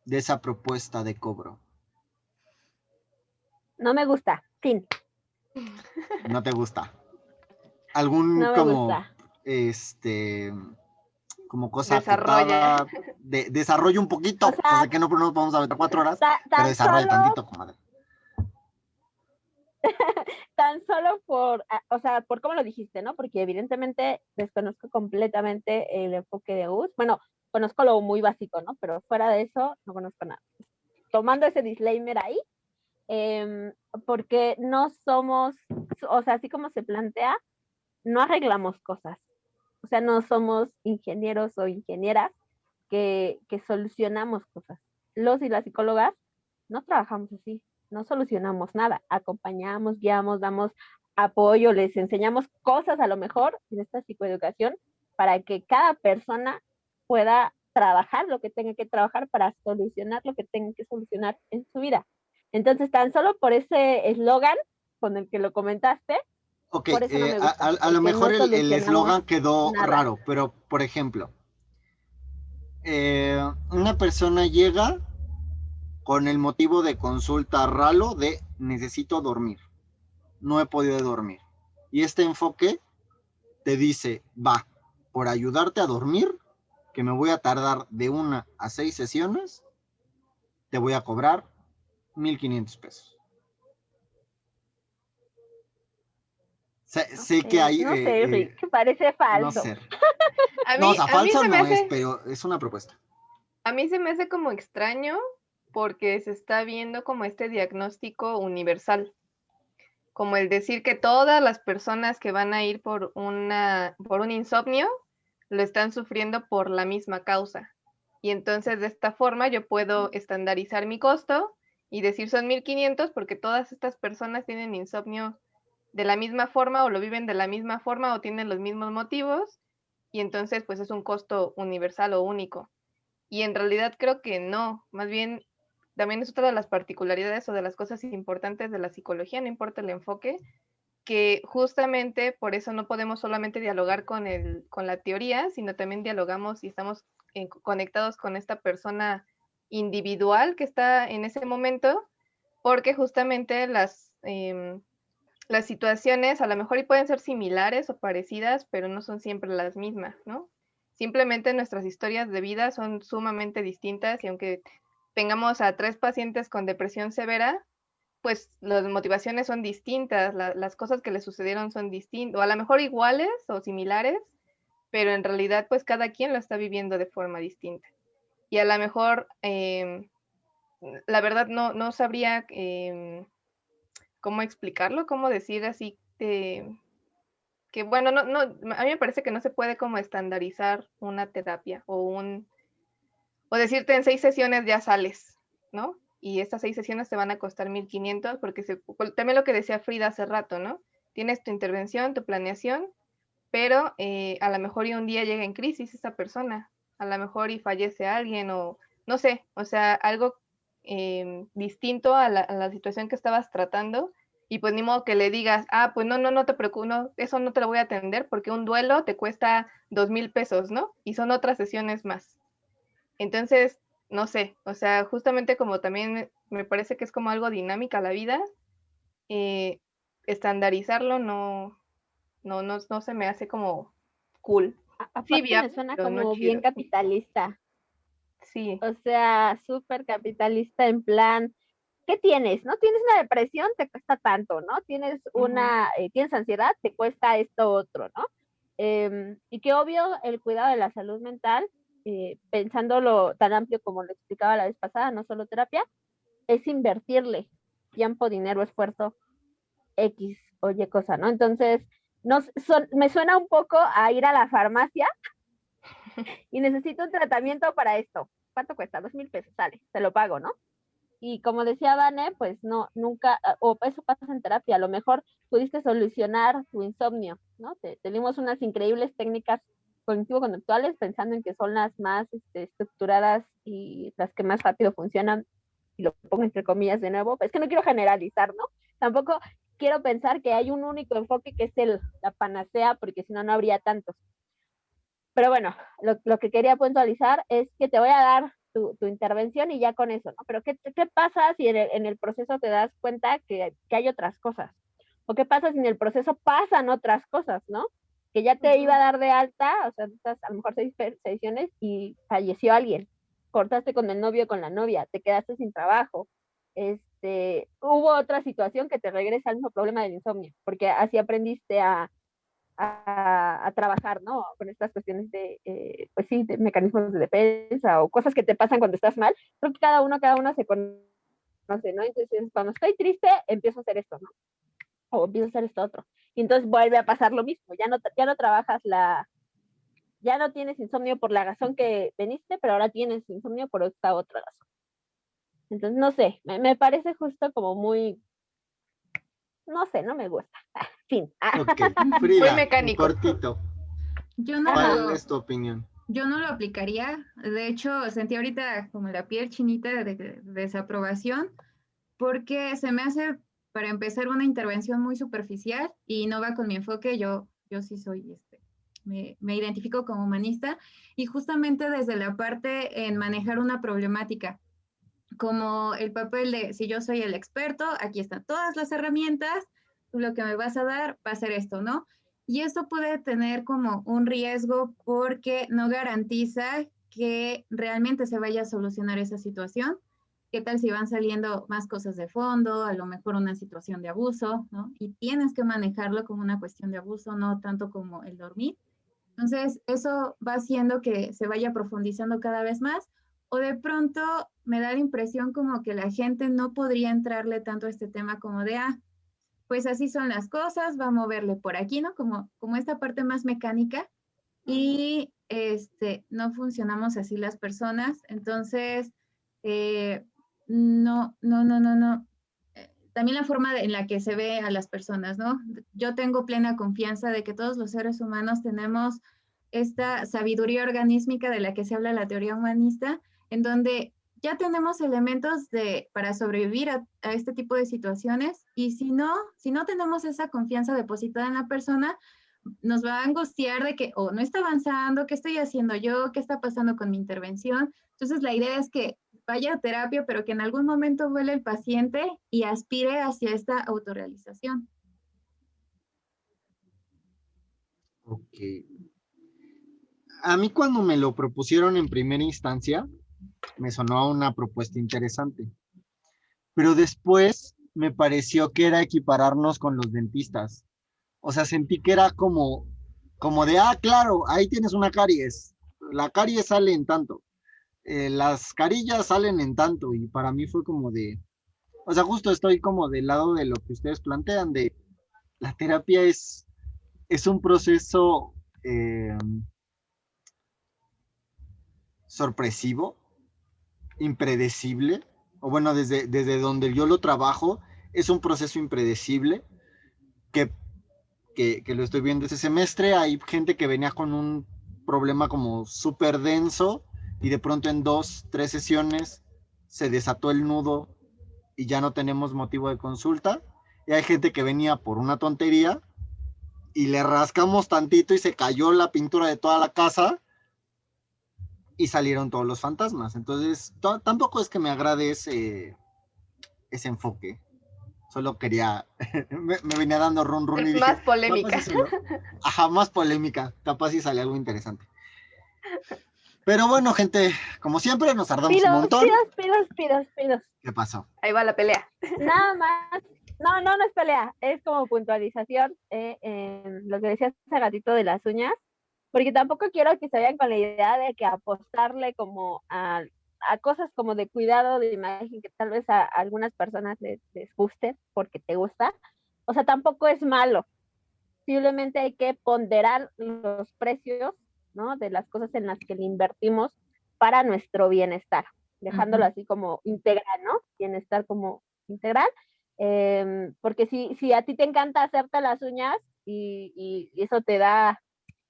de esa propuesta de cobro? No me gusta, fin. ¿No te gusta? ¿Algún No me gusta. como cosa Desarrolla. acotada? Desarrollo un poquito. O sea, Sé que no nos vamos a ver 4 horas, pero tan desarrolla solo, tantito, comadre. tan solo o sea, por cómo lo dijiste, ¿no? Porque evidentemente desconozco completamente el enfoque de US. Bueno, conozco lo muy básico, ¿no? Pero fuera de eso, no conozco nada. Tomando ese disclaimer ahí, porque no somos, o sea, así como se plantea, no arreglamos cosas. O sea, no somos ingenieros o ingenieras que solucionamos cosas. Los y las psicólogas no trabajamos así, no solucionamos nada, acompañamos, guiamos, damos apoyo, les enseñamos cosas a lo mejor en esta psicoeducación para que cada persona pueda trabajar lo que tenga que trabajar para solucionar lo que tenga que solucionar en su vida. Entonces, tan solo por ese eslogan con el que lo comentaste, Ok, por eso no me gusta, a lo porque mejor no el solucionamos eslogan quedó nada. raro, pero por ejemplo, una persona llega con el motivo de consulta ralo de necesito dormir, no he podido dormir. Y este enfoque te dice, va, por ayudarte a dormir, que me voy a tardar de 1 a 6 sesiones, te voy a cobrar 1,500 pesos. Sé que hay... no sé, Rick, parece no falso. sé. A No, o mí, sea, a mí falso se me no es, hace, pero es una propuesta. a mí se me hace como extraño porque se está viendo como este diagnóstico universal, como el decir que todas las personas que van a ir por un insomnio lo están sufriendo por la misma causa. Y entonces de esta forma yo puedo estandarizar mi costo y decir son 1,500 porque todas estas personas tienen insomnio de la misma forma o lo viven de la misma forma o tienen los mismos motivos y entonces pues es un costo universal o único. Y en realidad creo que no, más bien también es otra de las particularidades o de las cosas importantes de la psicología, no importa el enfoque, que justamente por eso no podemos solamente dialogar con la teoría, sino también dialogamos y estamos conectados con esta persona individual que está en ese momento, porque justamente las situaciones a lo mejor y pueden ser similares o parecidas, pero no son siempre las mismas, ¿no? Simplemente nuestras historias de vida son sumamente distintas y aunque tengamos a 3 pacientes con depresión severa, pues las motivaciones son distintas, las cosas que les sucedieron son distintas, o a lo mejor iguales o similares, pero en realidad pues cada quien lo está viviendo de forma distinta. Y a lo mejor, la verdad no sabría cómo explicarlo, cómo decir así que bueno, a mí me parece que no se puede como estandarizar una terapia o decirte en 6 sesiones ya sales, ¿no? Y estas 6 sesiones te van a costar 1,500 porque también lo que decía Frida hace rato, ¿no? Tienes tu intervención, tu planeación, pero a lo mejor y un día llega en crisis esa persona, a lo mejor y fallece alguien o no sé, o sea, algo distinto a la situación que estabas tratando y pues ni modo que le digas, pues no te preocupes, no, eso no te lo voy a atender porque un duelo te cuesta 2,000 pesos, ¿no? Y son otras sesiones más. Entonces, no sé, o sea, justamente como también me parece que es como algo dinámica la vida, estandarizarlo no se me hace como cool. Sí, Aparte me viable, suena pero no como bien chido. capitalista, Sí. o sea, súper capitalista en plan, ¿qué tienes? ¿No tienes una depresión? Te cuesta tanto, ¿no? Tienes ansiedad, te cuesta esto otro, ¿no? Y que obvio el cuidado de la salud mental, pensándolo tan amplio como lo explicaba la vez pasada, no solo terapia, es invertirle tiempo, dinero, esfuerzo, X o Y cosa, ¿no? Entonces, me suena un poco a ir a la farmacia y necesito un tratamiento para esto. ¿Cuánto cuesta? 2,000 pesos, sale, te lo pago, ¿no? Y como decía Vane, pues no, nunca, o eso pasa en terapia, a lo mejor pudiste solucionar tu insomnio, ¿no? Te dimos unas increíbles técnicas cognitivo-conductuales pensando en que son las más estructuradas y las que más rápido funcionan, y lo pongo entre comillas de nuevo, es que no quiero generalizar, ¿no? Tampoco quiero pensar que hay un único enfoque que es la panacea, porque si no, no habría tantos. Pero bueno, lo que quería puntualizar es que te voy a dar tu intervención y ya con eso, ¿no? Pero ¿qué pasa si en el proceso te das cuenta que hay otras cosas? ¿O qué pasa si en el proceso pasan otras cosas, ¿no? Que ya te iba a dar de alta, o sea, estás a lo mejor 6 sesiones y falleció alguien, cortaste con el novio o con la novia, te quedaste sin trabajo, hubo otra situación que te regresa al mismo problema del insomnio, porque así aprendiste a trabajar, ¿no? Con estas cuestiones de, pues sí, de mecanismos de defensa o cosas que te pasan cuando estás mal. Creo que cada uno se conoce, ¿no? Entonces, cuando estoy triste, empiezo a hacer esto, ¿no? O empiezo a hacer esto otro. Y entonces vuelve a pasar lo mismo. Ya no trabajas ya no tienes insomnio por la razón que veniste, pero ahora tienes insomnio por esta otra razón. Entonces, no sé, me parece justo como muy, no sé, no me gusta. Fin. Ok, Frida, Muy mecánico. cortito. Yo no ¿Cuál lo, es tu opinión? yo no lo aplicaría. De hecho, sentí ahorita como la piel chinita de desaprobación, porque se me hace, para empezar, una intervención muy superficial y no va con mi enfoque. Yo sí soy, me identifico como humanista y justamente desde la parte en manejar una problemática, como el papel de, si yo soy el experto, aquí están todas las herramientas, tú lo que me vas a dar va a ser esto, ¿no? Y esto puede tener como un riesgo porque no garantiza que realmente se vaya a solucionar esa situación. ¿Qué tal si van saliendo más cosas de fondo, a lo mejor una situación de abuso, ¿no? Y tienes que manejarlo como una cuestión de abuso, no tanto como el dormir. Entonces, eso va haciendo que se vaya profundizando cada vez más, o de pronto me da la impresión como que la gente no podría entrarle tanto a este tema como de, pues así son las cosas, va a moverle por aquí, ¿no? Como esta parte más mecánica y no funcionamos así las personas. Entonces, no. También la forma en la que se ve a las personas, ¿no? Yo tengo plena confianza de que todos los seres humanos tenemos esta sabiduría organísmica de la que se habla la teoría humanista, en donde ya tenemos elementos para sobrevivir a este tipo de situaciones, y si no tenemos esa confianza depositada en la persona, nos va a angustiar de que no está avanzando, qué estoy haciendo yo, qué está pasando con mi intervención. Entonces la idea es que vaya a terapia, pero que en algún momento vuele el paciente y aspire hacia esta autorrealización. Ok. A mí cuando me lo propusieron en primera instancia, me sonó una propuesta interesante, pero después me pareció que era equipararnos con los dentistas. O sea, sentí que era como de, claro, ahí tienes una caries. La caries sale en tanto. Las carillas salen en tanto. Y para mí fue como de, o sea, justo estoy como del lado de lo que ustedes plantean, de la terapia es un proceso sorpresivo, impredecible, o bueno, desde donde yo lo trabajo, es un proceso impredecible que lo estoy viendo este semestre. Hay gente que venía con un problema como súper denso y de pronto en 2, 3 sesiones se desató el nudo y ya no tenemos motivo de consulta. Y hay gente que venía por una tontería y le rascamos tantito y se cayó la pintura de toda la casa y salieron todos los fantasmas. Entonces, tampoco es que me agrade ese enfoque. Solo quería, me venía dando run y Es dije, más polémica. Ajá, más polémica, capaz si sale algo interesante. Pero bueno, gente, como siempre nos tardamos un montón. Pidos. ¿Qué pasó? Ahí va la pelea. Nada más. No es pelea, es como puntualización, lo que decías hace ratito de las uñas, porque tampoco quiero que se vayan con la idea de que apostarle como a cosas como de cuidado de imagen que tal vez a algunas personas les guste porque te gusta. O sea, tampoco es malo. Simplemente hay que ponderar los precios, ¿no? De las cosas en las que le invertimos para nuestro bienestar, dejándolo así como integral, ¿no? Bienestar como integral. Porque si a ti te encanta hacerte las uñas y eso te da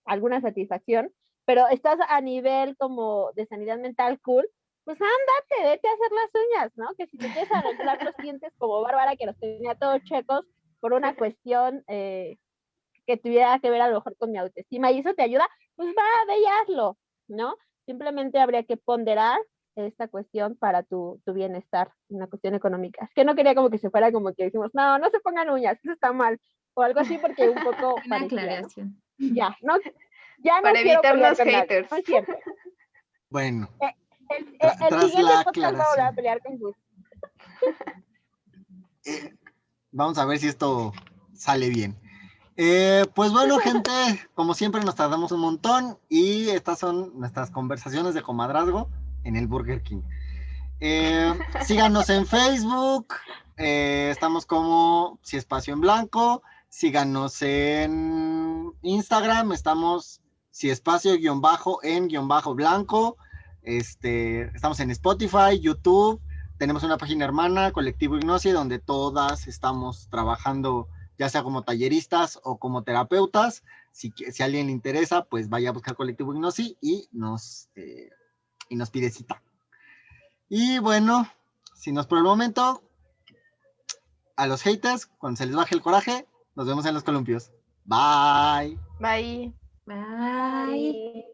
alguna satisfacción, pero estás a nivel como de sanidad mental cool, pues ándate, vete a hacer las uñas, ¿no? Que si te quieres arreglar los dientes como Bárbara, que los tenía todos checos por una cuestión que tuviera que ver a lo mejor con mi autoestima y eso te ayuda, pues va, ve y hazlo, ¿no? Simplemente habría que ponderar esta cuestión para tu bienestar, una cuestión económica. Es que no quería como que se fuera como que decimos, no, no se pongan uñas, eso está mal, o algo así, porque un poco Una parecía, ¿no? aclaración. Ya, no, ya no Para quiero evitar pelear los con nadie, haters. no es cierto. Bueno, El tras siguiente la podcast vamos a aclaración, pelear con Gus. vamos a ver si esto sale bien. Pues bueno, gente, como siempre nos tardamos un montón y estas son nuestras conversaciones de comadrazgo en el Burger King. Síganos en Facebook, estamos como Si Espacio en Blanco, síganos en Instagram, estamos Si Espacio _en_blanco, estamos en Spotify, YouTube, tenemos una página hermana, Colectivo Ignosi, donde todas estamos trabajando, ya sea como talleristas o como terapeutas. Si a alguien le interesa, pues vaya a buscar Colectivo Ignosi y nos pide cita. Y bueno, sin más por el momento, a los haters, cuando se les baje el coraje, nos vemos en los columpios. Bye. Bye. Bye.